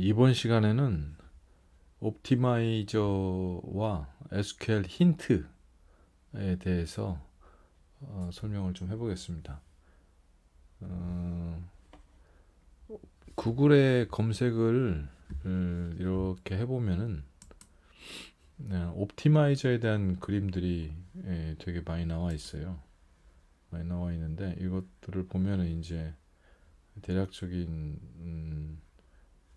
이번 시간에는 옵티마이저와 SQL 힌트에 대해서 설명을 좀 해보겠습니다. 어, 구글에 검색을 이렇게 해보면은 옵티마이저에 대한 그림들이 되게 많이 나와 있어요. 많이 나와 있는데 이것들을 보면은 이제 대략적인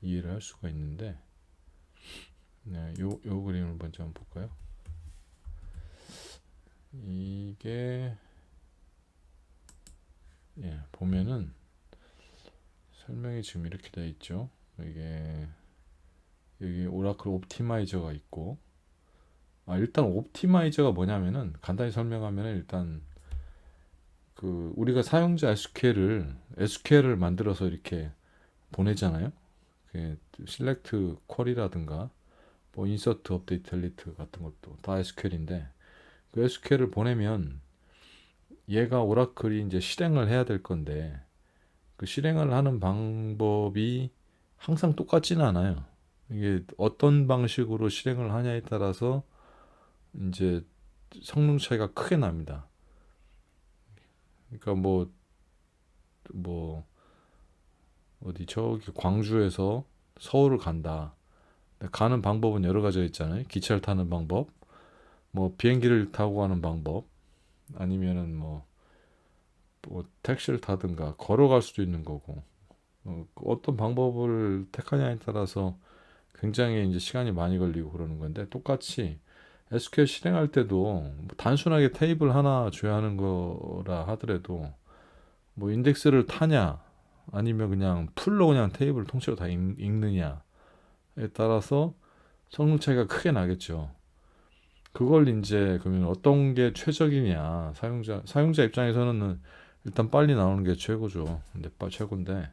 이해를 할 수가 있는데 요 그림을 먼저 한번 볼까요? 이게 보면은 설명이 지금 이렇게 되어 있죠. 이게 여기 오라클 옵티마이저가 있고, 일단 옵티마이저가 뭐냐면은 간단히 설명하면 일단 그 우리가 사용자 SQL을 만들어서 이렇게 보내잖아요. 실렉트 쿼리라든가 뭐 인서트 업데이트 델리트 같은 것도 다 SQL인데, 그 SQL을 보내면 얘가 오라클이 이제 실행을 해야 될 건데, 그 실행을 하는 방법이 항상 똑같지는 않아요. 이게 어떤 방식으로 실행을 하냐에 따라서 이제 성능 차이가 크게 납니다. 그러니까 뭐 어디 저기 광주에서 서울을 간다. 가는 방법은 여러 가지가 있잖아요. 기차를 타는 방법, 뭐 비행기를 타고 가는 방법, 아니면은 뭐 택시를 타든가 걸어갈 수도 있는 거고, 어떤 방법을 택하냐에 따라서 굉장히 이제 시간이 많이 걸리고 그러는 건데, 똑같이 SQL 실행할 때도 뭐 단순하게 테이블 하나 줘야 하는 거라 하더라도 뭐 인덱스를 타냐 아니면 그냥 풀로 그냥 테이블 통째로 다 읽느냐에 따라서 성능 차이가 크게 나겠죠. 그걸 이제 그러면 어떤 게 최적이냐, 사용자 입장에서는 일단 빨리 나오는 게 최고죠. 근데 최고인데,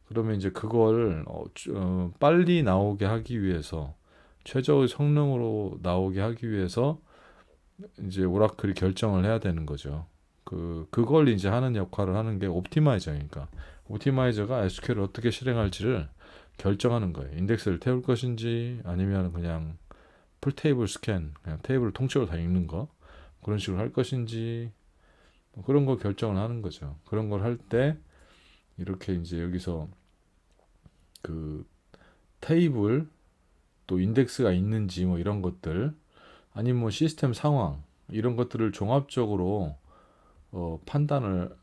그러면 이제 그걸 빨리 나오게 하기 위해서, 최저의 성능으로 나오게 하기 위해서 이제 오라클이 결정을 해야 되는 거죠. 그걸 이제 하는 역할을 하는 게 옵티마이저니까, 옵티마이저가 SQL을 어떻게 실행할지를 결정하는 거예요. 인덱스를 태울 것인지 아니면 그냥 풀 테이블 스캔, 그냥 테이블을 통째로 다 읽는 거, 그런 식으로 할 것인지, 뭐 그런 거 결정을 하는 거죠. 그런 걸 할 때 이렇게 이제 여기서 그 테이블 또 인덱스가 있는지 뭐 이런 것들, 아니면 뭐 시스템 상황 이런 것들을 종합적으로 판단을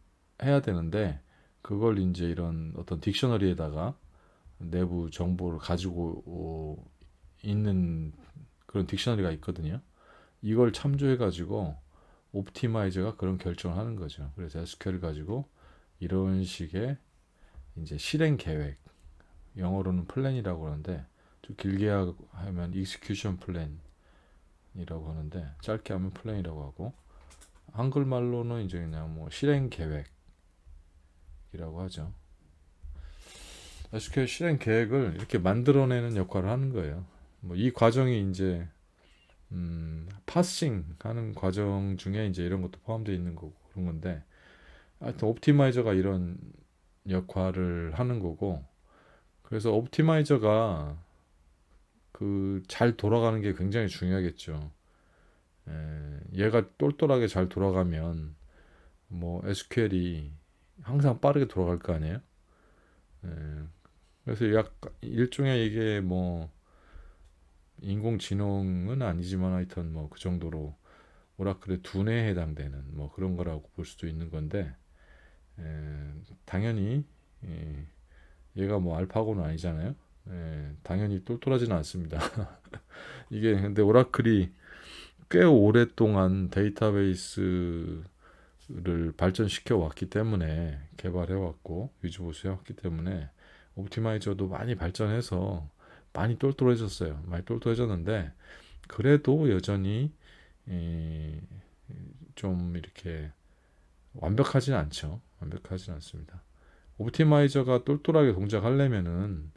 해야 되는데, 그걸 이제 이런 어떤 딕셔너리에다가 내부 정보를 가지고 있는 그런 딕셔너리가 있거든요. 이걸 참조해 가지고 옵티마이저가 그런 결정을 하는 거죠. 그래서 SQL을 가지고 이런 식의 이제 실행 계획, 영어로는 플랜이라고 하는데 좀 길게 하면 execution plan이라고 하는데, 짧게 하면 플랜이라고 하고, 한글말로는 이제 그냥 뭐 실행 계획이라고 하죠. SQL 실행 계획을 이렇게 만들어내는 역할을 하는 거예요. 뭐 이 과정이 이제 파싱 하는 과정 중에 이제 이런 것도 포함되어 있는 거고 그런 건데, 하여튼 옵티마이저가 이런 역할을 하는 거고, 그래서 옵티마이저가 그 잘 돌아가는 게 굉장히 중요하겠죠. 얘가 똘똘하게 잘 돌아가면 뭐 SQL이 항상 빠르게 돌아갈 거 아니에요. 에, 그래서 일종의 이게 뭐 인공지능은 아니지만 하여튼 뭐 그 정도로 오라클의 두뇌에 해당되는 뭐 그런 거라고 볼 수도 있는 건데, 에, 당연히 얘가 뭐 알파고는 아니잖아요. 당연히 똘똘하지는 않습니다. 이게 근데 오라클이 꽤 오랫동안 데이터베이스를 발전시켜 왔기 때문에, 개발해 왔고 유지 보수해 왔기 때문에 옵티마이저도 많이 발전해서 많이 똘똘해졌어요. 많이 똘똘해졌는데, 그래도 여전히 좀 이렇게 완벽하지는 않죠. 완벽하지는 않습니다. 옵티마이저가 똘똘하게 동작하려면은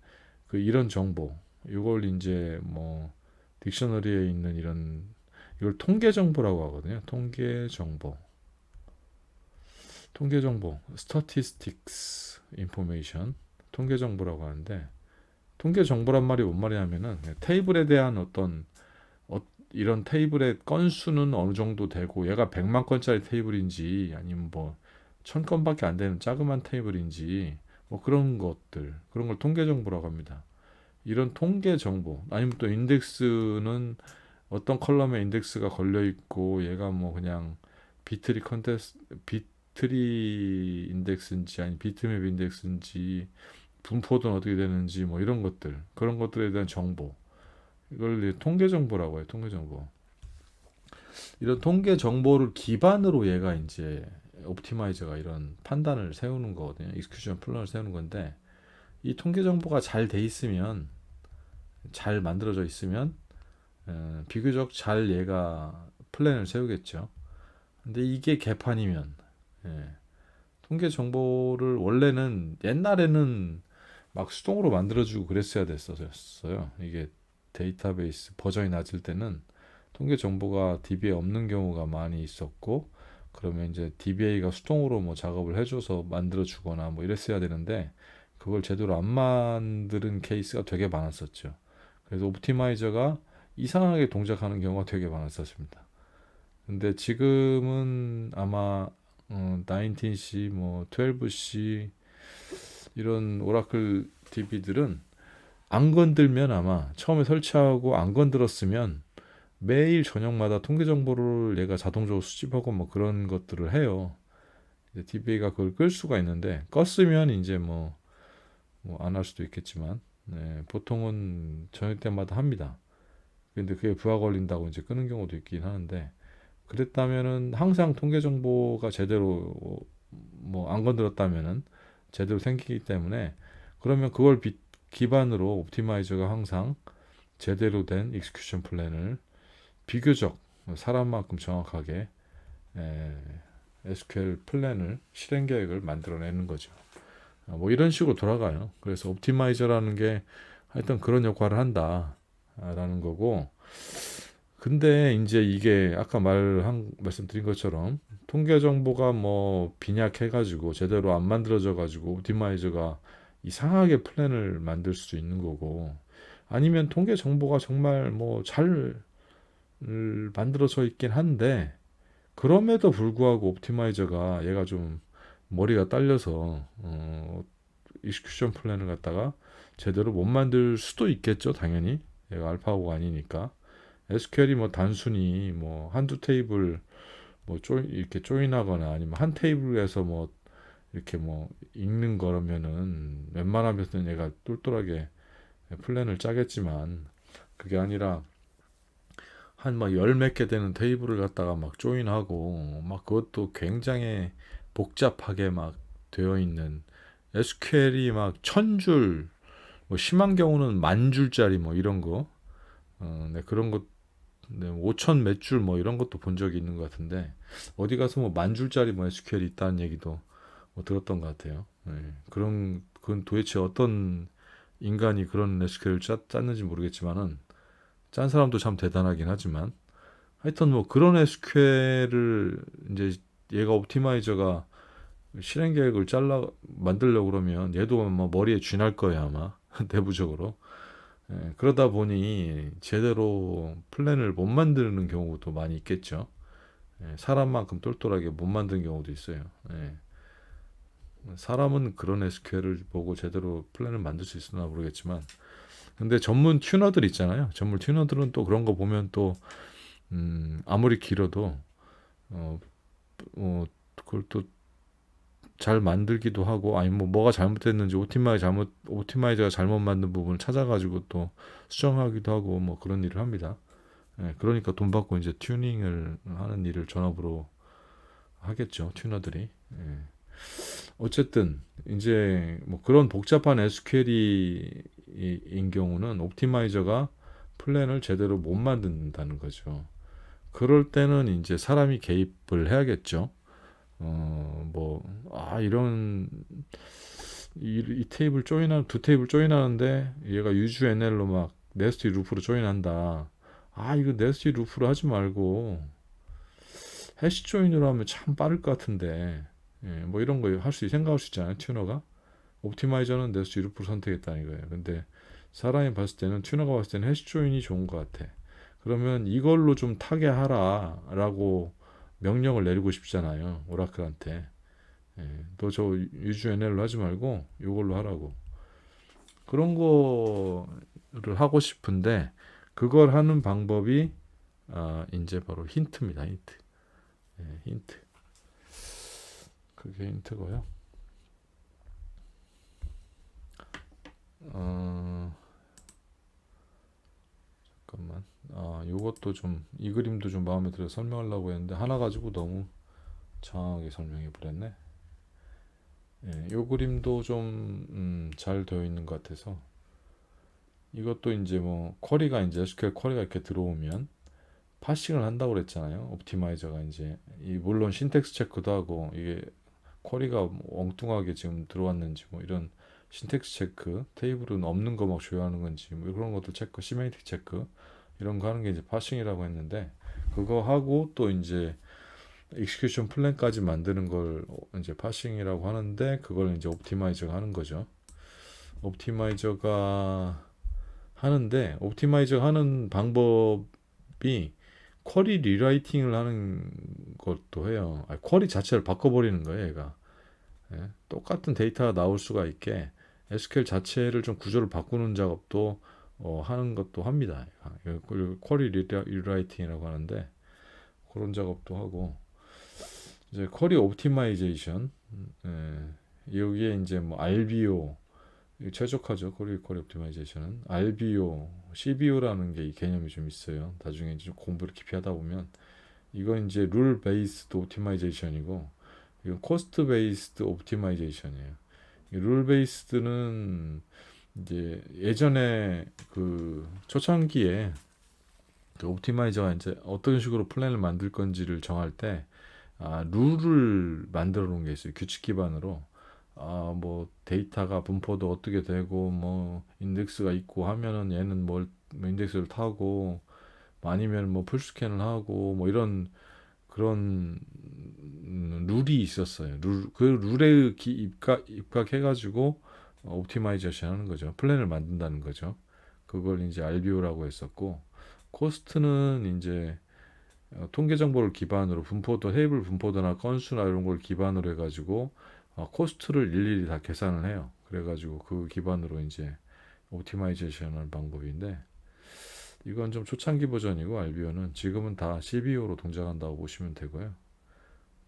이런 정보, 이걸 이제 뭐 딕셔너리에 있는 이걸 통계 정보라고 하거든요. 통계 정보, statistics information, 통계 정보라고 하는데, 통계 정보란 말이 뭔 말이냐면은 테이블에 대한 이런 테이블의 건수는 어느 정도 되고 얘가 100만 건짜리 테이블인지 아니면 뭐 1000건밖에 안 되는 자그만 테이블인지 뭐 그런 것들 그런 걸 통계 정보라고 합니다. 이런 통계 정보 아니면 또 인덱스는 어떤 컬럼에 인덱스가 걸려 있고 얘가 뭐 그냥 비트리 인덱스인지 아니 비트맵 인덱스인지 분포는 어떻게 되는지 뭐 이런 것들 그런 것들에 대한 정보 이걸 통계 정보라고 해요. 통계 정보. 이런 통계 정보를 기반으로 얘가 이제 옵티마이저가 이런 판단을 세우는 거거든요. 익스큐션 플랜을 세우는 건데 이 통계 정보가 잘 돼 있으면 잘 만들어져 있으면 비교적 잘 얘가 플랜을 세우겠죠. 근데 이게 개판이면 예, 통계 정보를 원래는 옛날에는 막 수동으로 만들어주고 그랬어야 됐었어요. 이게 데이터베이스 버전이 낮을 때는 통계 정보가 DB에 없는 경우가 많이 있었고 그러면 이제 DBA가 수동으로 뭐 작업을 해줘서 만들어주거나 뭐 이랬어야 되는데 그걸 제대로 안 만드는 케이스가 되게 많았었죠. 그래서 옵티마이저가 이상하게 동작하는 경우가 되게 많았었습니다. 근데 지금은 아마 19C, 뭐 12C 이런 오라클 DB들은 안 건들면 아마 처음에 설치하고 안 건드렸으면 매일 저녁마다 통계 정보를 얘가 자동적으로 수집하고 뭐 그런 것들을 해요. DBA가 그걸 끌 수가 있는데 껐으면 이제 뭐 안 할 수도 있겠지만 보통은 저녁 때마다 합니다. 근데 그게 부하 걸린다고 이제 끄는 경우도 있긴 하는데 그랬다면은 항상 통계 정보가 제대로 뭐 안 건드렸다면은 제대로 생기기 때문에 그러면 그걸 기반으로 옵티마이저가 항상 제대로 된 익스큐션 플랜을 비교적 사람만큼 정확하게 SQL 플랜을 실행 계획을 만들어내는 거죠. 뭐 이런 식으로 돌아가요. 그래서 옵티마이저라는 게 하여튼 그런 역할을 한다라는 거고. 근데 이제 이게 아까 말씀드린 것처럼 통계 정보가 뭐 빈약해가지고 제대로 안 만들어져가지고 옵티마이저가 이상하게 플랜을 만들 수도 있는 거고 아니면 통계 정보가 정말 뭐 잘 만들어져 있긴 한데 그럼에도 불구하고 옵티마이저가 얘가 좀 머리가 딸려서 익스큐션 플랜을 갖다가 제대로 못 만들 수도 있겠죠. 당연히 얘가 알파고가 아니니까 SQL이 뭐 단순히 뭐 한두 테이블 뭐 이렇게 조인하거나 아니면 한 테이블에서 뭐 이렇게 뭐 읽는 거라면은 웬만하면은 얘가 똘똘하게 플랜을 짜겠지만 그게 아니라 한 막 열 몇 개 되는 테이블을 갖다가 막 조인하고 막 그것도 굉장히 복잡하게 막 되어 있는 SQL이 막 1000줄 뭐 심한 경우는 10,000줄짜리 뭐 이런 거 네, 그런 것 네, 5천 몇 줄 뭐 이런 것도 본 적이 있는 것 같은데 어디 가서 뭐 10,000줄짜리 뭐 SQL이 있다는 얘기도 뭐 들었던 것 같아요. 네, 그건 도대체 어떤 인간이 그런 SQL을 짰는지 모르겠지만은 짠 사람도 참 대단하긴 하지만 하여튼 뭐 그런 SQL을 이제 얘가 옵티마이저가 실행 계획을 만들려고 그러면 얘도 아마 머리에 쥐날 거예요 아마 내부적으로. 그러다 보니 제대로 플랜을 못 만드는 경우도 많이 있겠죠. 사람만큼 똘똘하게 못 만드는 경우도 있어요. 사람은 그런 SQL을 보고 제대로 플랜을 만들 수 있으나 모르겠지만 근데 전문 튜너들 있잖아요. 전문 튜너들은 또 그런 거 보면 또 아무리 길어도 어, 그걸 또 잘 만들기도 하고 아니 뭐 뭐가 잘못됐는지 오티마이저가 잘못 만든 부분을 찾아가지고 또 수정하기도 하고 뭐 그런 일을 합니다. 그러니까 돈 받고 이제 튜닝을 하는 일을 전업으로 하겠죠 튜너들이. 어쨌든 이제 뭐 그런 복잡한 SQL인 경우는 옵티마이저가 플랜을 제대로 못 만든다는 거죠. 그럴 때는 이제 사람이 개입을 해야겠죠. 이런 이 테이블 두 테이블 조인하는데 얘가 유주 NL로 막 네스티 루프로 조인한다. 이거 네스티 루프로 하지 말고 해시 조인으로 하면 참 빠를 것 같은데. 뭐 이런 거 생각할 수 있잖아요. 튜너가 옵티마이저는 네스티 루프를 선택했다는 거예요. 근데 사람이 봤을 때는 튜너가 봤을 때는 해시 조인이 좋은 것 같아. 그러면 이걸로 좀 타게 하라라고 명령을 내리고 싶잖아요. 오라클한테. 예, 너 저 유주 NL로 하지 말고 이걸로 하라고. 그런 거를 하고 싶은데 그걸 하는 방법이 이제 바로 힌트입니다. 힌트. 예, 힌트. 그게 힌트고요. 어, 잠깐만. 요것도 좀 이 그림도 좀 마음에 들어 설명하려고 했는데 하나 가지고 너무 장황하게 설명해 버렸네. 예, 요 그림도 좀 잘 되어 있는 것 같아서 이것도 이제 뭐 쿼리가 이제 SQL 쿼리가 이렇게 들어오면 파싱을 한다고 그랬잖아요. 옵티마이저가 이제 물론 신텍스 체크도 하고 이게 쿼리가 뭐 엉뚱하게 지금 들어왔는지 뭐 이런 신텍스 체크, 테이블은 없는 거 막 조회하는 건지 뭐 그런 것들 체크, 시메틱 체크 이런 거 하는 게 이제 파싱이라고 했는데 그거 하고 또 이제 익스큐션 플랜까지 만드는 걸 이제 파싱이라고 하는데 그걸 이제 옵티마이저가 하는 거죠. 옵티마이저가 하는데 옵티마이저가 하는 방법이 쿼리 리라이팅을 하는 것도 해요. 쿼리 자체를 바꿔버리는 거예요, 얘가. 예, 똑같은 데이터가 나올 수가 있게 SQL 자체를 좀 구조를 바꾸는 작업도 하는 것도 합니다. 그리고 쿼리 리라이팅이라고 하는데 그런 작업도 하고 이제 쿼리 옵티마이제이션 여기에 이제 뭐 RBO 최적화죠. 쿼리 옵티마이제이션은 RBO, CBO라는 게 이 개념이 좀 있어요. 나중에 이제 공부를 깊이 하다 보면 이건 이제 룰 베이스드 옵티마이제이션이고 이건 코스트 베이스드 옵티마이제이션이에요. 룰 베이스드는 이제 예전에 그 초창기에 그 옵티마이저가 이제 어떤 식으로 플랜을 만들 건지를 정할 때 룰을 만들어 놓은 게 있어요. 규칙 기반으로. 뭐 데이터가 분포도 어떻게 되고 뭐 인덱스가 있고 하면은 얘는 뭐 인덱스를 타고 뭐 아니면 뭐 풀스캔을 하고 뭐 이런 그런 룰이 있었어요. 그 룰에 입각해가지고 옵티마이제이션 하는 거죠. 플랜을 만든다는 거죠. 그걸 이제 RBO라고 했었고 코스트는 이제 통계 정보를 기반으로 분포도 테이블 분포도나 건수나 이런 걸 기반으로 해가지고 코스트를 일일이 다 계산을 해요. 그래가지고 그 기반으로 이제 옵티마이제이션 하는 방법인데 이건 좀 초창기 버전이고 RBO는 지금은 다 CBO로 동작한다고 보시면 되고요.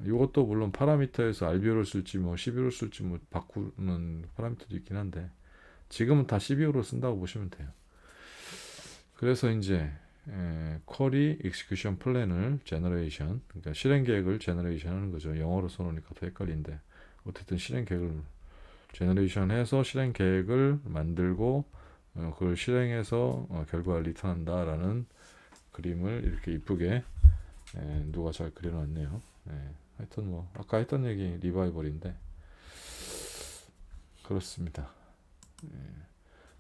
이것도 물론 파라미터에서 RBO를 쓸지 뭐 CBO를 쓸지 뭐 바꾸는 파라미터도 있긴 한데 지금은 다 CBO로 쓴다고 보시면 돼요. 그래서 이제 쿼리 익스큐션 플랜을 제너레이션 그러니까 실행 계획을 제너레이션 하는 거죠. 영어로 써놓으니까 더 헷갈린데 어쨌든 실행 계획을 제너레이션 해서 실행 계획을 만들고 그걸 실행해서 결과를 리턴한다라는 그림을 이렇게 이쁘게 누가 잘 그려놨네요. 하여튼 뭐 아까 했던 얘기 리바이벌인데 그렇습니다.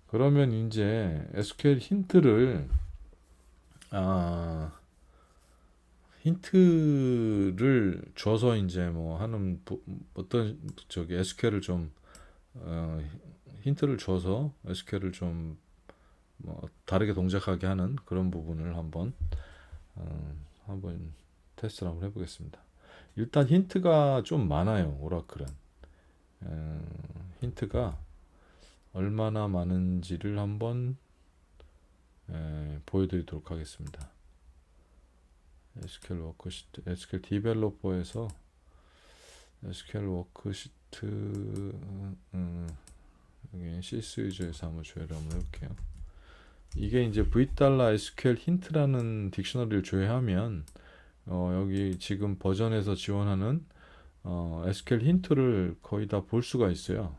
그러면 이제 SQL 힌트를 줘서 이제 뭐 하는 어떤 저기 SQL을 좀 힌트를 줘서 SQL을 좀 뭐 다르게 동작하게 하는 그런 부분을 한번 테스트를 한번 해보겠습니다. 일단 힌트가 좀 많아요. 오라클은 힌트가 얼마나 많은지를 한번 보여드리도록 하겠습니다. SQL 워크시트, SQL 디벨로퍼에서 SQL 워크시트 여기 시스 유저에서 한번 조회를 한번 해볼게요. 이게 이제 v-sql 힌트라는 딕셔너리를 조회하면 여기 지금 버전에서 지원하는 SQL 힌트를 거의 다 볼 수가 있어요.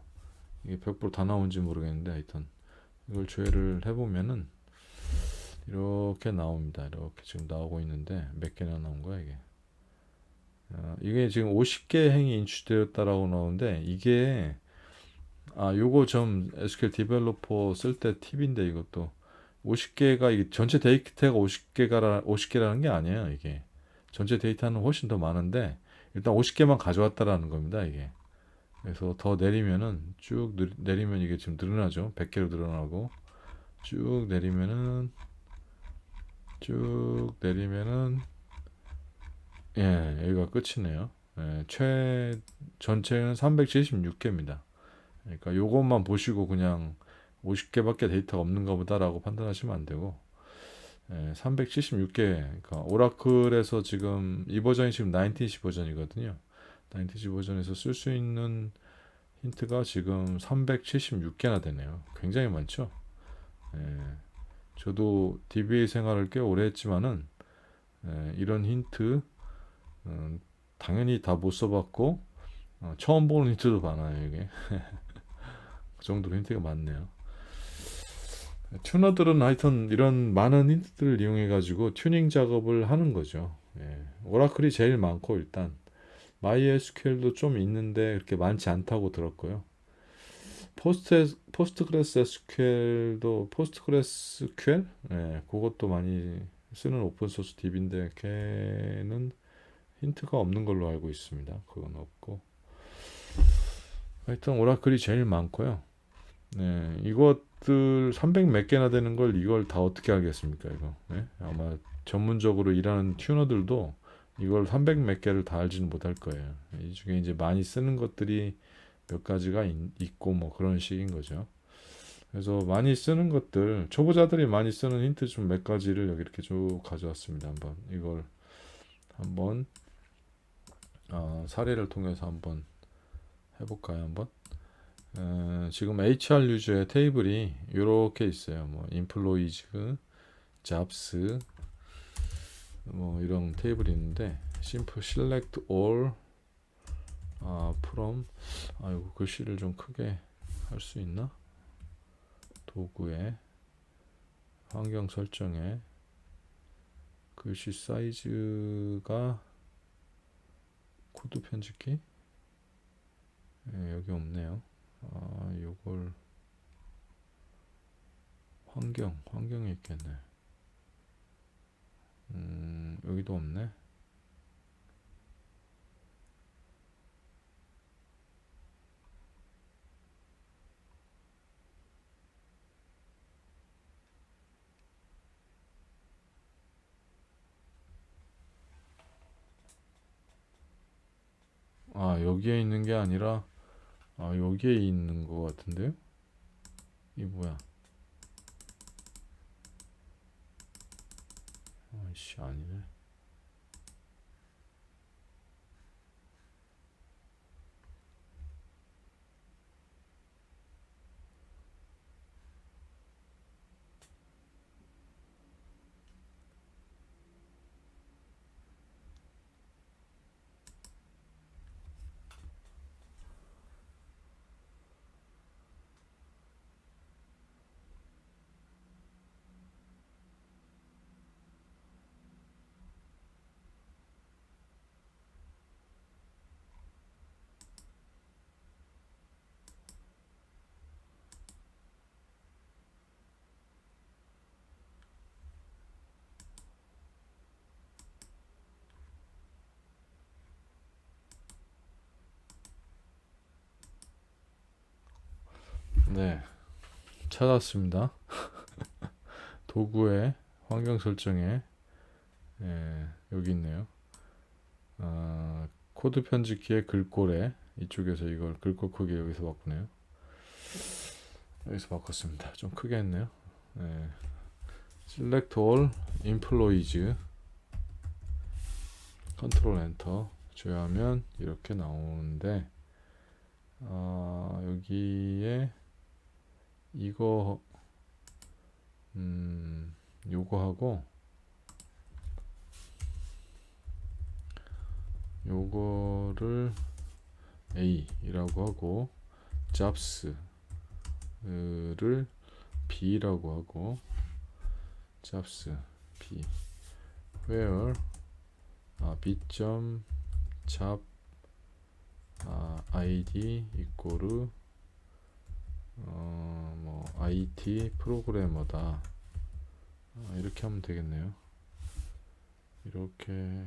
이게 100%다 나온지 모르겠는데 하여튼 이걸 조회를 해보면은 이렇게 나옵니다. 이렇게 지금 나오고 있는데 몇 개나 나온 거야 이게? 이게 지금 50개 행이 인출되었다라고 나오는데 이게 요거 좀 SQL 디벨로퍼 쓸 때 팁인데 이것도 50개가 이게 전체 데이터가 50개라는 게 아니에요. 이게 전체 데이터는 훨씬 더 많은데 일단 50개만 가져왔다라는 겁니다. 이게 그래서 더 내리면은 쭉 내리면 이게 지금 늘어나죠. 100개로 늘어나고 쭉 내리면은 예, 여기가 끝이네요. 예, 전체는 376개입니다. 그러니까 요것만 보시고 그냥 50개밖에 데이터가 없는가 보다라고 판단하시면 안 되고, 예, 376개. 그러니까 오라클에서 지금 이 버전이 지금 19C 버전이거든요. 19C 버전에서 쓸 수 있는 힌트가 지금 376개나 되네요. 굉장히 많죠. 예, 저도 DBA 생활을 꽤 오래 했지만은, 이런 힌트 당연히 다 못 써봤고, 처음 보는 힌트도 많아요. 이게 그 정도로 힌트가 많네요. 튜너들은 하여튼 이런 많은 힌트들을 이용해 가지고 튜닝 작업을 하는 거죠. 예. 오라클이 제일 많고, 일단 MySQL도 좀 있는데 그렇게 많지 않다고 들었고요. 포스트그레스 SQL도 포스트그레스 SQL? 예, 그것도 많이 쓰는 오픈소스 DB인데 걔는 힌트가 없는 걸로 알고 있습니다. 그건 없고. 하여튼 오라클이 제일 많고요. 네, 이것들 300 몇 개나 되는 걸 이걸 다 어떻게 알겠습니까, 이거? 네? 아마 전문적으로 일하는 튜너들도 이걸 300 몇 개를 다 알지는 못할 거예요. 이 중에 이제 많이 쓰는 것들이 몇 가지가 있고 뭐 그런 식인 거죠. 그래서 많이 쓰는 것들, 초보자들이 많이 쓰는 힌트 좀 몇 가지를 여기 이렇게 쭉 가져왔습니다. 한번 이걸 한번 사례를 통해서 한번 해볼까요? 한번. 지금 HR 유저의 테이블이 이렇게 있어요. 뭐 employees, jobs, 뭐 이런 테이블이 있는데 simple select all from 이거 글씨를 좀 크게 할 수 있나? 도구에 환경 설정에 글씨 사이즈가 코드 편집기? 여기 없네요. 요걸 환경에 있겠네. 여기도 없네. 여기에 있는 게 아니라 여기에 있는 거 같은데요? 이 뭐야? 아이씨, 아니네. 네, 찾았습니다. 도구에 환경 설정에 여기 있네요. 코드 편집기의 글꼴에 이쪽에서 이걸 글꼴 크기 여기서 바꾸네요. 여기서 바꿨습니다. 좀 크게 했네요. Select all employees, 컨트롤 엔터 줘야하면 이렇게 나오는데, 여기에 이거 요거하고 요거를 A이라고 하고 jobs를 B라고 하고 jobs B where B.job id 이꼬르 뭐 IT 프로그래머다. 이렇게 하면 되겠네요. 이렇게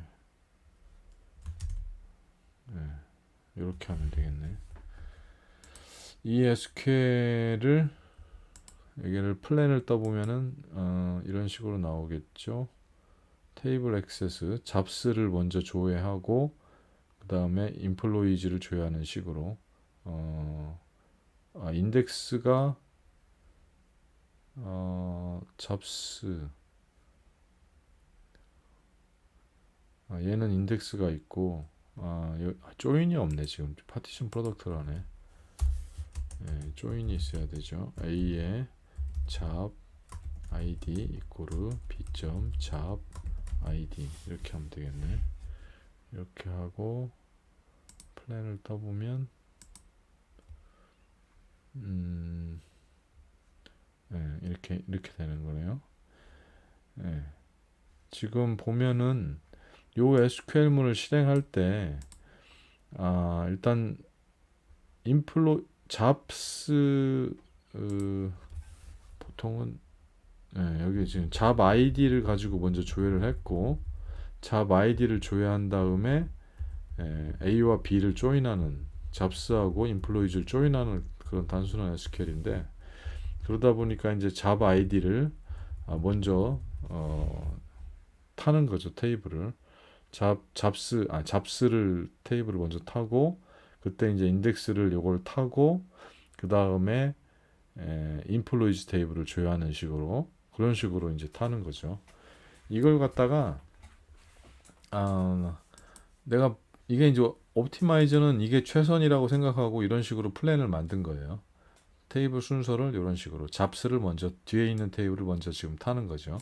이렇게 하면 되겠네. 이 SQL을 여기를 플랜을 떠보면은 이런 식으로 나오겠죠. 테이블 액세스 잡스를 먼저 조회하고 그 다음에 인플로이즈를 조회하는 식으로 인덱스가 잡스 얘는 인덱스가 있고 조인이 없네. 지금 파티션 프로덕트라네. 조인이 있어야 되죠. A에 잡 id 이꼬르 b 잡 id 이렇게 하면 되겠네. 이렇게 하고 플랜을 떠보면 이렇게 되는 거네요. 지금 보면은 요 SQL문을 실행할 때 일단 잡스 보통은 여기 지금 잡 아이디를 가지고 먼저 조회를 했고 잡 아이디를 조회한 다음에 A와 B를 조인하는 잡스하고 인플로이즈를 조인하는 그런 단순한 SQL인데 그러다 보니까 이제 잡 아이디를 먼저 타는 거죠. 테이블을 잡스를 테이블을 먼저 타고 그때 이제 인덱스를 요걸 타고 그 다음에 인플로이즈 테이블을 조회하는 식으로 그런 식으로 이제 타는 거죠. 이걸 갖다가 내가 이게 이제 옵티마이저는 이게 최선이라고 생각하고 이런 식으로 플랜을 만든 거예요. 테이블 순서를 이런 식으로 잡스를 먼저 뒤에 있는 테이블을 먼저 지금 타는 거죠.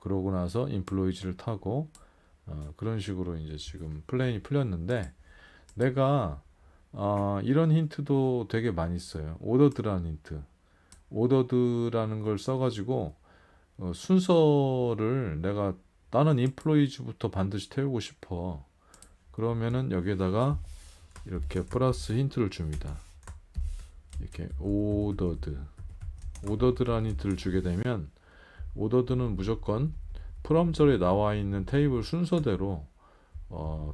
그러고 나서 인플로이즈를 타고 그런 식으로 이제 지금 플랜이 풀렸는데 내가 이런 힌트도 되게 많이 써요. 오더드라는 힌트. 오더드라는 걸 써가지고 순서를 나는 인플로이즈부터 반드시 태우고 싶어. 그러면은 여기에다가 이렇게 플러스 힌트를 줍니다. 이렇게 오더드라는 힌트를 주게 되면 오더드는 무조건 프롬절에 나와 있는 테이블 순서대로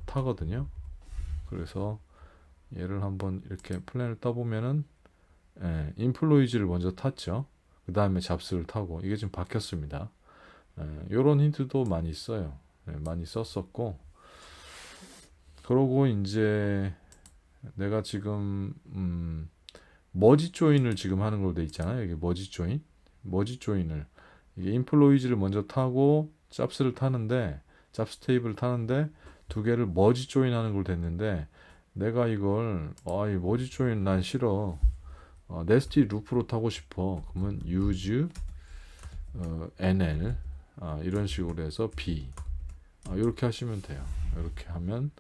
타거든요. 그래서 얘를 한번 이렇게 플랜을 떠보면은 인플로이즈를 먼저 탔죠. 그 다음에 잡스를 타고 이게 지금 바뀌었습니다. 요런 힌트도 많이 써요. 많이 썼었고 그러고 이제 내가 지금 머지 조인을 지금 하는 걸로 돼 있잖아요. 여기 머지 조인을 이게 인플로이즈를 먼저 타고 잡스를 타는데 잡스 테이블을 타는데 두 개를 머지 조인하는 걸로 됐는데 내가 이걸 이 머지 조인 난 싫어. 네스티 루프로 타고 싶어. 그러면 use nl 이런 식으로 해서 b 이렇게 하시면 돼요. 이렇게 하면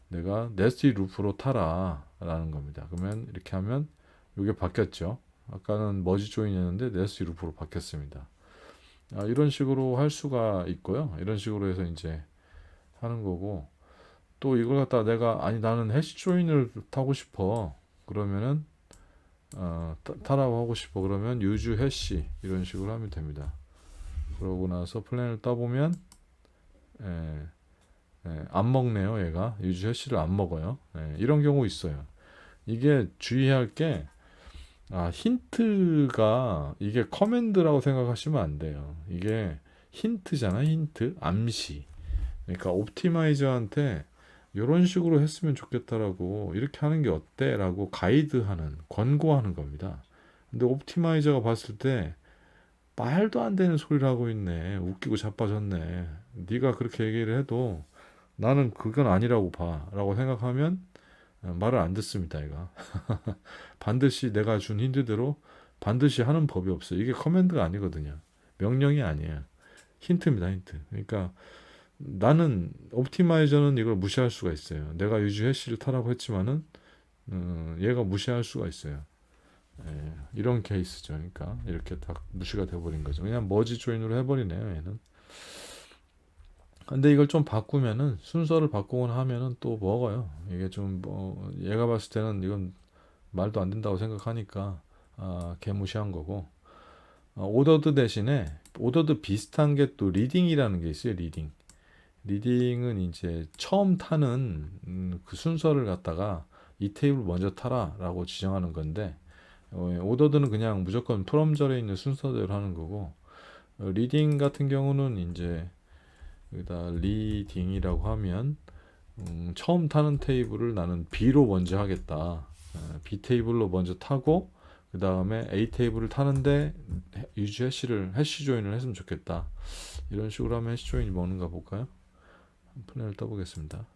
내가 네스티 루프로 타라 라는 겁니다. 그러면 이렇게 하면 이게 바뀌었죠. 아까는 머지 조인이었는데 네스티 루프로 바뀌었습니다. 이런 식으로 할 수가 있고요. 이런 식으로 해서 이제 하는 거고 또 이걸 갖다 내가 나는 해시 조인을 타고 싶어. 그러면은 타라고 하고 싶어. 그러면 use 해시 이런 식으로 하면 됩니다. 그러고 나서 플랜을 떠보면 안 먹네요. 얘가 use 해시를 안 먹어요. 이런 경우 있어요. 이게 주의할 게 힌트가 이게 커맨드라고 생각하시면 안 돼요. 이게 힌트잖아. 힌트 암시. 그러니까 옵티마이저한테 이런 식으로 했으면 좋겠다라고 이렇게 하는 게 어때라고 가이드하는 권고하는 겁니다. 근데 옵티마이저가 봤을 때 말도 안 되는 소리를 하고 있네. 웃기고 자빠졌네. 네가 그렇게 얘기를 해도 나는 그건 아니라고 봐라고 생각하면 말을 안 듣습니다. 얘가 반드시 내가 준 힌트대로 반드시 하는 법이 없어요. 이게 커맨드가 아니거든요. 명령이 아니에요. 힌트입니다. 힌트. 그러니까 나는 옵티마이저는 이걸 무시할 수가 있어요. 내가 유즈 해시를 타라고 했지만은 얘가 무시할 수가 있어요. 이런 케이스죠. 그러니까 이렇게 딱 무시가 돼버린 거죠. 그냥 머지 조인으로 해버리네요. 얘는. 근데 이걸 좀 바꾸면은 순서를 바꾸거나 하면은 또 먹어요. 이게 좀 얘가 봤을 때는 이건 말도 안 된다고 생각하니까 개무시한 거고. 오더드 대신에 오더드 비슷한 게 또 리딩이라는 게 있어요. 리딩은 이제 처음 타는 그 순서를 갖다가 이 테이블 먼저 타라라고 지정하는 건데 오더드는 그냥 무조건 프롬절에 있는 순서대로 하는 거고, 리딩 같은 경우는 이제 여기다 리딩이라고 하면 처음 타는 테이블을 나는 B로 먼저 하겠다. B 테이블로 먼저 타고 그 다음에 A 테이블을 타는데 유지 해시 조인을 했으면 좋겠다. 이런 식으로 하면 해시 조인이 먹는가 볼까요? 플랜을 떠보겠습니다.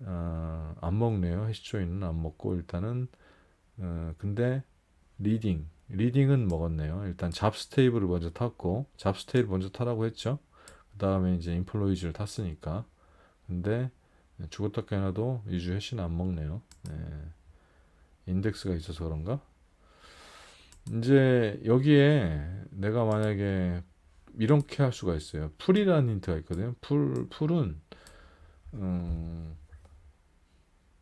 안 먹네요. 해시 조인은 안 먹고 일단은 근데 리딩은 먹었네요. 일단 잡스 테이블을 먼저 탔고 잡스 테이블 먼저 타라고 했죠. 그 다음에 이제 인플로이즈를 탔으니까. 근데 죽었다 깨나도 유주 해시는 안 먹네요. 네. 인덱스가 있어서 그런가? 이제 여기에 내가 만약에 이렇게 할 수가 있어요. 풀이라는 힌트가 있거든요. 풀은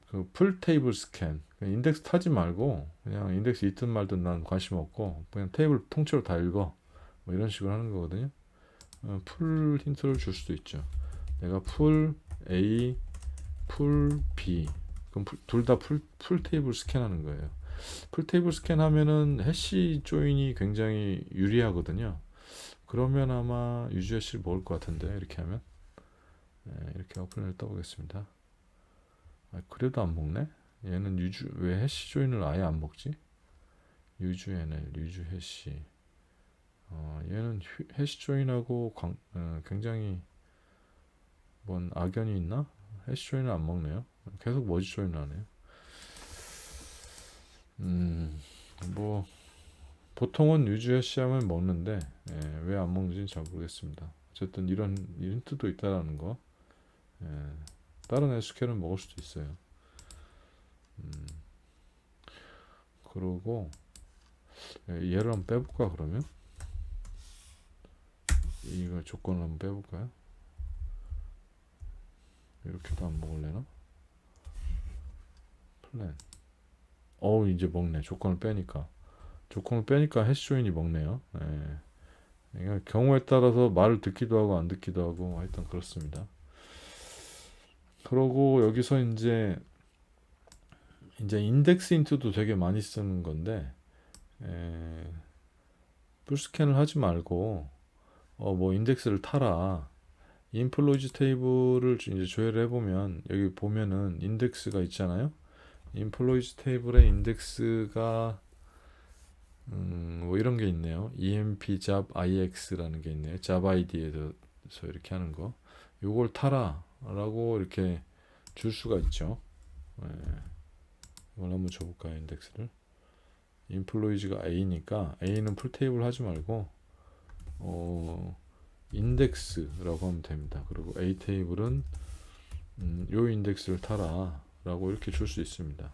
그풀 테이블 스캔. 인덱스 타지 말고 그냥 인덱스 있든 말든 난 관심 없고 그냥 테이블 통째로 다 읽어. 뭐 이런 식으로 하는 거거든요. 풀 힌트를 줄 수도 있죠. 내가 풀 A, 풀 B. 그럼 둘 다 풀 테이블 스캔하는 거예요. 풀 테이블 스캔하면은 해시 조인이 굉장히 유리하거든요. 그러면 아마 유즈 해시를 먹을 것 같은데 이렇게 하면 이렇게 어플을 떠보겠습니다. 그래도 안 먹네. 얘는 유주 왜 해시 조인을 아예 안 먹지? 유주 NL, 유주 해시. 얘는 해시 조인하고 굉장히 뭔 악연이 있나? 해시 조인을 안 먹네요. 계속 머지 조인을 하네요. 뭐 보통은 유주 해시 하면 먹는데 왜 안 먹는지는 잘 모르겠습니다. 어쨌든 이런 힌트도 있다라는 거. 예, 다른 SQL은 먹을 수도 있어요. 그러고 얘를 한번 빼볼까 그러면? 이거 조건을 한번 빼볼까요? 이렇게도 안 먹을래나? 플랜. 이제 먹네. 조건을 빼니까 해시 조인이 먹네요. 그러니까 경우에 따라서 말을 듣기도 하고 안 듣기도 하고 하여튼 그렇습니다. 그러고 여기서 이제 인덱스 인트도 되게 많이 쓰는 건데 풀스캔을 하지 말고 뭐 인덱스를 타라. 인플로이즈 테이블을 이제 조회를 해보면 여기 보면은 인덱스가 있잖아요. 인플로이즈 테이블에 인덱스가 뭐 이런 게 있네요. emp job ix라는 게 있네요. job id에서 이렇게 하는 거. 요걸 타라 라고 이렇게 줄 수가 있죠. 이걸 한번 줘볼까요? 인덱스를. 인플로이즈가 A니까 A는 풀 테이블 하지 말고 인덱스라고 하면 됩니다. 그리고 A 테이블은 요 인덱스를 타라 라고 이렇게 줄 수 있습니다.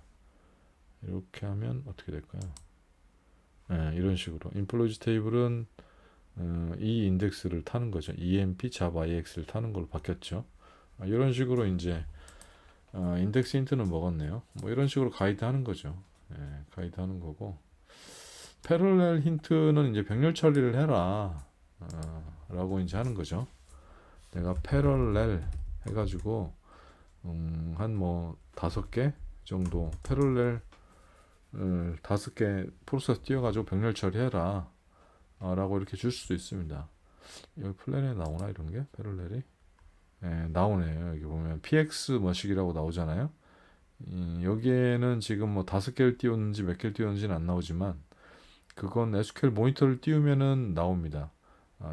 이렇게 하면 어떻게 될까요? 이런 식으로 인플로이즈 테이블은 이 인덱스를 타는 거죠. emp job ix를 타는 걸로 바뀌었죠. 이런 식으로 이제 인덱스 힌트는 먹었네요. 뭐 이런 식으로 가이드 하는 거죠. 가이드 하는 거고 패럴렐 힌트는 이제 병렬 처리를 해라 라고 이제 하는 거죠. 내가 패럴렐 해가지고 한 뭐 5개 정도 패럴렐 5개 프로세스 띄워가지고 병렬 처리해라 라고 이렇게 줄 수도 있습니다. 여기 플랜에 나오나 이런 게 패럴렐이? 나오네요. 여기 보면 px 머식이라고 나오잖아요. 여기에는 지금 뭐 5개를 띄웠는지 몇 개를 띄웠는지는 안 나오지만 그건 SQL 모니터를 띄우면은 나옵니다.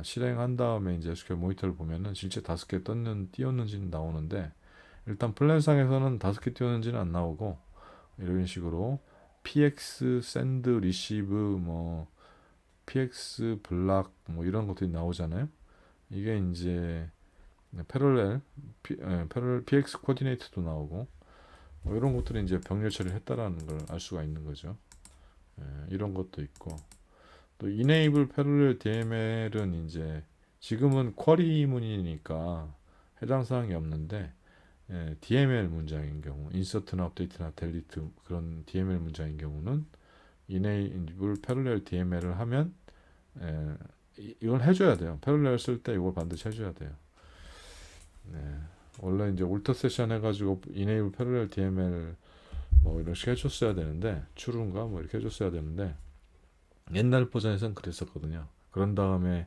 실행한 다음에 이제 SQL 모니터를 보면은 실제 5개 띄웠는지는 나오는데 일단 플랜상에서는 5개 띄웠는지는 안 나오고 이런 식으로 px send receive 뭐 px block 뭐 이런 것들이 나오잖아요. 이게 이제 패럴렐 px 코디네이트도 나오고 뭐 이런 것들이 이제 병렬 처리를 했다라는 걸 알 수가 있는 거죠. 이런 것도 있고 또 enable parallel DML은 이제 지금은 쿼리 문이니까 해당 사항이 없는데 DML 문장인 경우 인서트나 업데이트나 델리트 그런 DML 문장인 경우는 enable parallel DML을 하면 이걸 해줘야 돼요. 패럴렐 쓸 때 이걸 반드시 해줘야 돼요. 원래 이제 올터 세션 해가지고 enable parallel DML 뭐 이렇게 해줬어야 되는데 true인가 뭐 이렇게 해줬어야 되는데 옛날 버전에선 그랬었거든요. 그런 다음에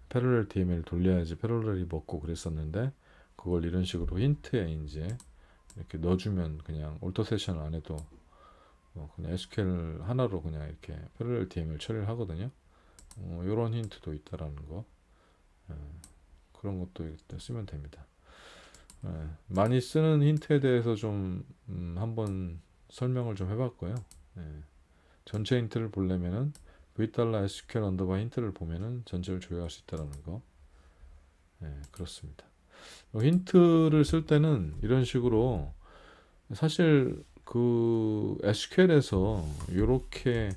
패러렐 DML 돌려야지 패러렐이 먹고 그랬었는데 그걸 이런 식으로 힌트에 이제 이렇게 넣어주면 그냥 올터 세션 안 해도 그냥 SQL 하나로 그냥 이렇게 패러렐 DML 처리를 하거든요. 이런 힌트도 있다라는 거. 예, 그런 것도 일단 쓰면 됩니다. 예, 많이 쓰는 힌트에 대해서 좀 한번 설명을 좀 해봤고요. 예, 전체 힌트를 보려면은 v-sql 언더바 힌트를 보면은 전체를 조회할 수 있다는 거. 예, 그렇습니다. 힌트를 쓸 때는 이런 식으로 사실 그 SQL에서 요렇게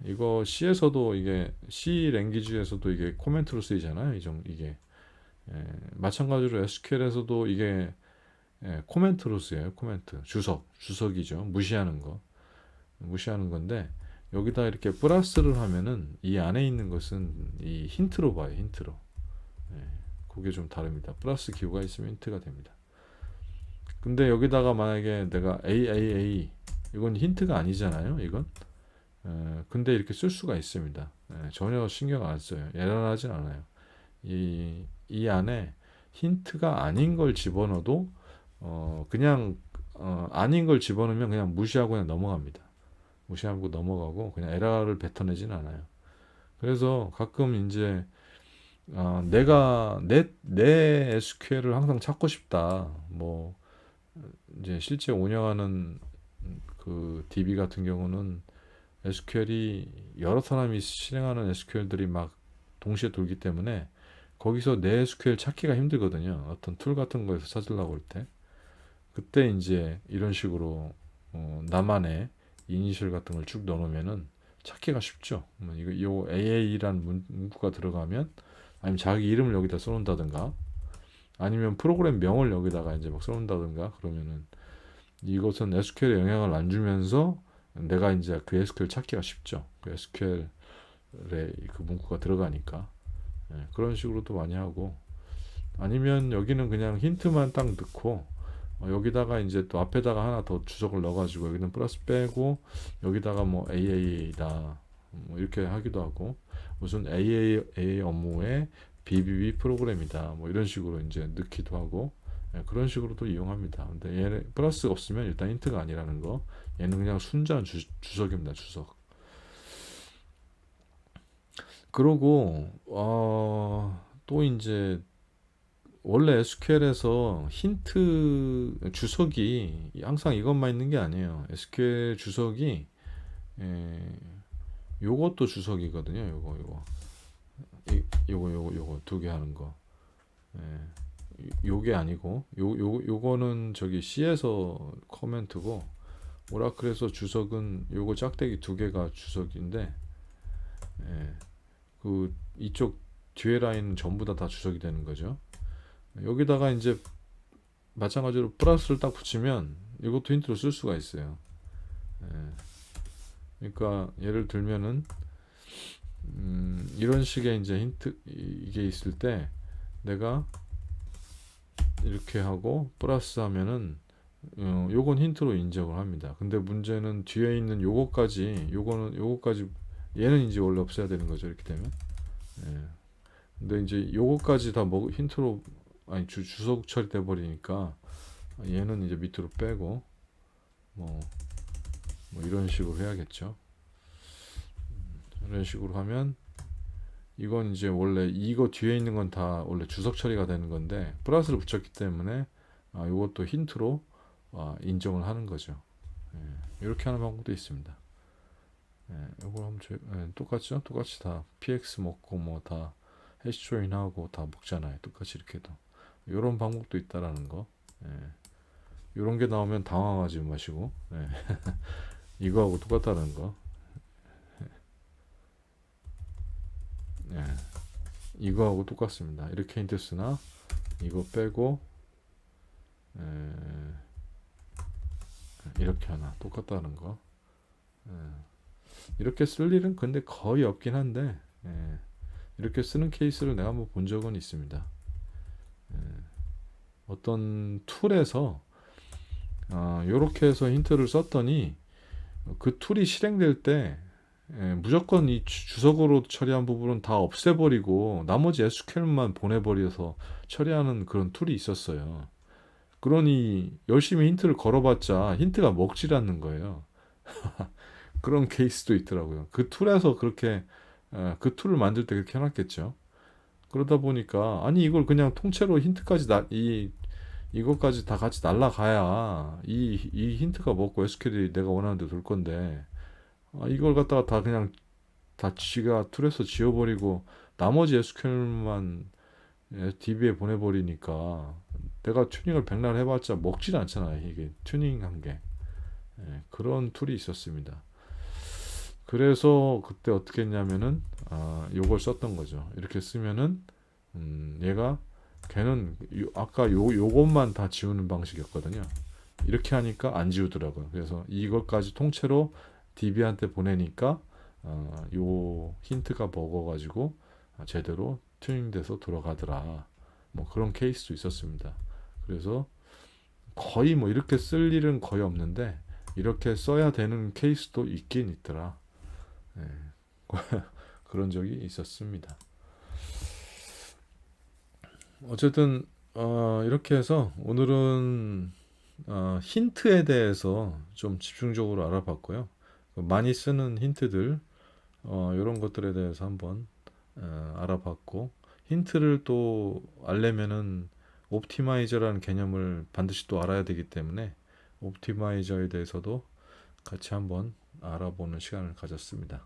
이거 C에서도 이게 C 랭귀지에서도 이게 코멘트로 쓰이잖아요. 이게 마찬가지로 SQL에서도 이게 코멘트로 쓰여요. 코멘트 주석이죠. 무시하는 건데 여기다 이렇게 플러스를 하면은 이 안에 있는 것은 이 힌트로 봐요. 힌트로. 예, 그게 좀 다릅니다. 플러스 기호가 있으면 힌트가 됩니다. 근데 여기다가 만약에 내가 AAA 이건 힌트가 아니잖아요. 이건 근데 이렇게 쓸 수가 있습니다. 전혀 신경 안 써요. 에러하진 않아요. 이 안에 힌트가 아닌 걸 집어넣어도 그냥 아닌 걸 집어넣으면 그냥 무시하고 그냥 넘어갑니다. 무시하고 넘어가고 그냥 에러를 뱉어내진 않아요. 그래서 가끔 이제 내가 내 SQL을 항상 찾고 싶다. 뭐 이제 실제 운영하는 그 DB 같은 경우는 SQL이 여러 사람이 실행하는 SQL들이 막 동시에 돌기 때문에 거기서 내 SQL 찾기가 힘들거든요. 어떤 툴 같은 거에서 찾으려고 할 때. 그때 이제 이런 식으로 나만의 이니셜 같은 걸 쭉 넣어놓으면은 찾기가 쉽죠. 이거 AA라는 문구가 들어가면 아니면 자기 이름을 여기다 써놓는다든가 아니면 프로그램 명을 여기다가 이제 막 써놓는다든가 그러면은 이것은 SQL에 영향을 안 주면서 내가 이제 그 SQL 찾기가 쉽죠. 그 SQL에 그 문구가 들어가니까. 그런 식으로도 많이 하고 아니면 여기는 그냥 힌트만 딱 넣고 여기다가 이제 또 앞에다가 하나 더 주석을 넣어가지고 여기는 플러스 빼고 여기다가 뭐 AA다 뭐 이렇게 하기도 하고 무슨 AAA 업무의 BBB 프로그램이다 뭐 이런 식으로 이제 넣기도 하고 그런 식으로도 이용합니다. 근데 얘는 플러스 없으면 일단 힌트가 아니라는 거. 얘는 그냥 순수한 주석입니다. 주석. 그러고 또 이제 원래 SQL에서 힌트 주석이 항상 이것만 있는 게 아니에요. SQL 주석이 요것도 주석이거든요. 요거 두 개 하는 거. 요게 아니고 요거는 저기 C에서 커멘트고 오라클에서 주석은 요거 짝대기 두 개가 주석인데 그 이쪽 뒤에 라인은 전부 다 주석이 되는 거죠. 여기다가 이제 마찬가지로 플러스를 딱 붙이면 이것도 힌트로 쓸 수가 있어요. 그러니까 예를 들면은 이런 식의 이제 힌트 이게 있을 때 내가 이렇게 하고 플러스 하면은 요건 힌트로 인정을 합니다. 근데 문제는 뒤에 있는 요거까지 얘는 이제 원래 없애야 되는 거죠. 이렇게 되면. 근데 이제 요거까지 다 힌트로 아니 주석 처리돼 버리니까 얘는 이제 밑으로 빼고 뭐 이런 식으로 해야겠죠. 이런 식으로 하면 이건 이제 원래 이거 뒤에 있는 건 다 원래 주석 처리가 되는 건데 플러스를 붙였기 때문에 이것도 힌트로 인정을 하는 거죠. 이렇게 하는 방법도 있습니다. 이걸 한번 똑같죠? 똑같이 다 px 먹고 뭐 다 해시 조인하고 다 먹잖아요. 똑같이 이렇게도 이런 방법도 있다라는 거. 이런 게 나오면 당황하지 마시고 이거하고 똑같다는 거. 이거하고 똑같습니다. 이렇게 힌트 쓰나 이거 빼고 이렇게 하나 똑같다는 거. 이렇게 쓸 일은 근데 거의 없긴 한데 이렇게 쓰는 케이스를 내가 한번 본 적은 있습니다. 어떤 툴에서 요렇게 해서 힌트를 썼더니 그 툴이 실행될 때 무조건 이 주석으로 처리한 부분은 다 없애버리고 나머지 SQL만 보내버려서 처리하는 그런 툴이 있었어요. 그러니 열심히 힌트를 걸어봤자 힌트가 먹질 않는 거예요. 그런 케이스도 있더라고요. 그 툴에서 그렇게 그 툴을 만들 때 그렇게 해놨겠죠. 그러다 보니까 아니 이걸 그냥 통째로 힌트까지 이것까지 다 같이 날라가야 이 힌트가 먹고 SQL이 내가 원하는 데 돌 건데 이걸 갖다가 다 그냥 다 지가 툴에서 지워버리고 나머지 SQL만 DB에 보내버리니까 내가 튜닝을 백날 해봤자 먹질 않잖아요. 이게 튜닝한 게. 그런 툴이 있었습니다. 그래서 그때 어떻게 했냐면은 요걸 썼던 거죠. 이렇게 쓰면은 얘가 걔는 아까 요것만 다 지우는 방식이었거든요. 이렇게 하니까 안 지우더라고요. 그래서 이것까지 통째로 DB한테 보내니까 요 힌트가 먹어가지고 제대로 튜닝돼서 돌아가더라. 뭐 그런 케이스도 있었습니다. 그래서 거의 뭐 이렇게 쓸 일은 거의 없는데 이렇게 써야 되는 케이스도 있긴 있더라. 예, 그런 적이 있었습니다. 어쨌든 이렇게 해서 오늘은 힌트에 대해서 좀 집중적으로 알아봤고요. 많이 쓰는 힌트들 이런 것들에 대해서 한번 알아봤고 힌트를 또 알려면은 옵티마이저라는 개념을 반드시 또 알아야 되기 때문에 옵티마이저에 대해서도 같이 한번 알아보는 시간을 가졌습니다.